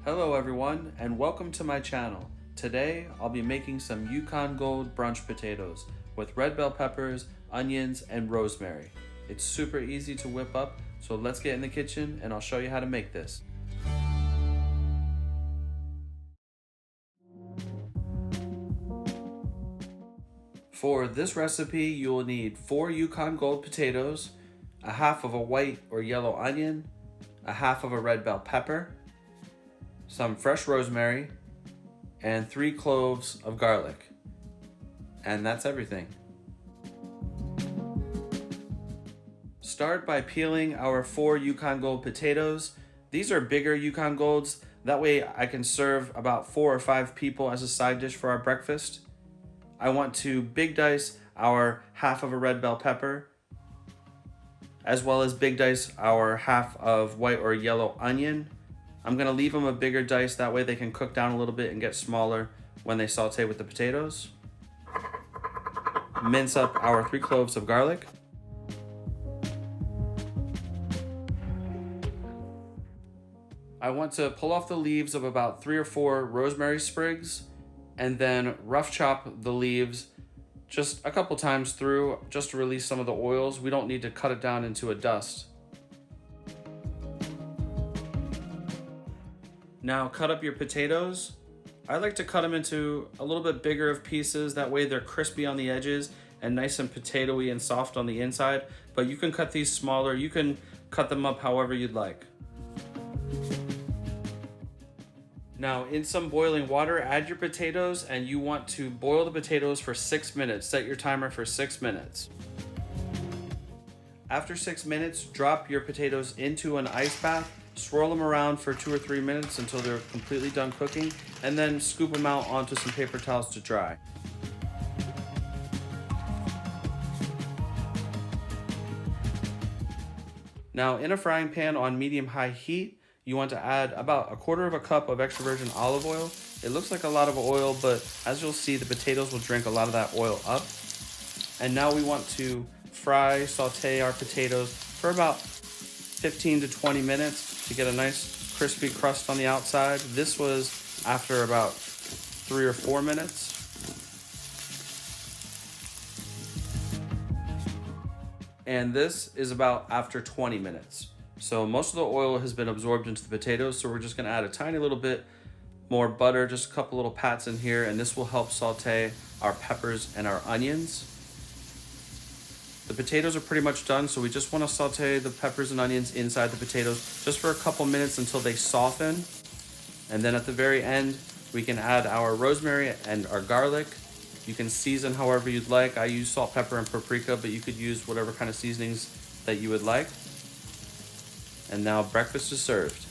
Hello everyone and welcome to my channel. Today I'll be making some Yukon Gold brunch potatoes with red bell peppers, onions, and rosemary. It's super easy to whip up, so let's get in the kitchen and I'll show you how to make this. For this recipe you will need 4 Yukon Gold potatoes, a half of a white or yellow onion, a half of a red bell pepper, some fresh rosemary, and 3 cloves of garlic. And that's everything. Start by peeling our 4 Yukon Gold potatoes. These are bigger Yukon Golds. That way I can serve about 4 or 5 people as a side dish for our breakfast. I want to big dice our half of a red bell pepper, as well as big dice our half of white or yellow onion. I'm gonna leave them a bigger dice, that way they can cook down a little bit and get smaller when they saute with the potatoes. Mince up our 3 cloves of garlic. I want to pull off the leaves of about 3 or 4 rosemary sprigs and then rough chop the leaves just a couple times through just to release some of the oils. We don't need to cut it down into a dust. Now cut up your potatoes. I like to cut them into a little bit bigger of pieces, that way they're crispy on the edges and nice and potatoey and soft on the inside, but you can cut these smaller, you can cut them up however you'd like. Now in some boiling water, add your potatoes, and you want to boil the potatoes for 6 minutes. Set your timer for 6 minutes. After 6 minutes, drop your potatoes into an ice bath. Swirl them around for 2 or 3 minutes until they're completely done cooking, and then scoop them out onto some paper towels to dry. Now in a frying pan on medium-high heat, you want to add about 1/4 cup of extra virgin olive oil. It looks like a lot of oil, but as you'll see, the potatoes will drink a lot of that oil up. And now we want to saute our potatoes for about 15 to 20 minutes to get a nice crispy crust on the outside. This was after about 3 or 4 minutes. And this is about after 20 minutes. So most of the oil has been absorbed into the potatoes, so we're just gonna add a tiny little bit more butter, just a couple little pats in here, and this will help saute our peppers and our onions. The potatoes are pretty much done, so we just want to saute the peppers and onions inside the potatoes just for a couple minutes until they soften. And then at the very end, we can add our rosemary and our garlic. You can season however you'd like. I use salt, pepper, and paprika, but you could use whatever kind of seasonings that you would like. And now breakfast is served.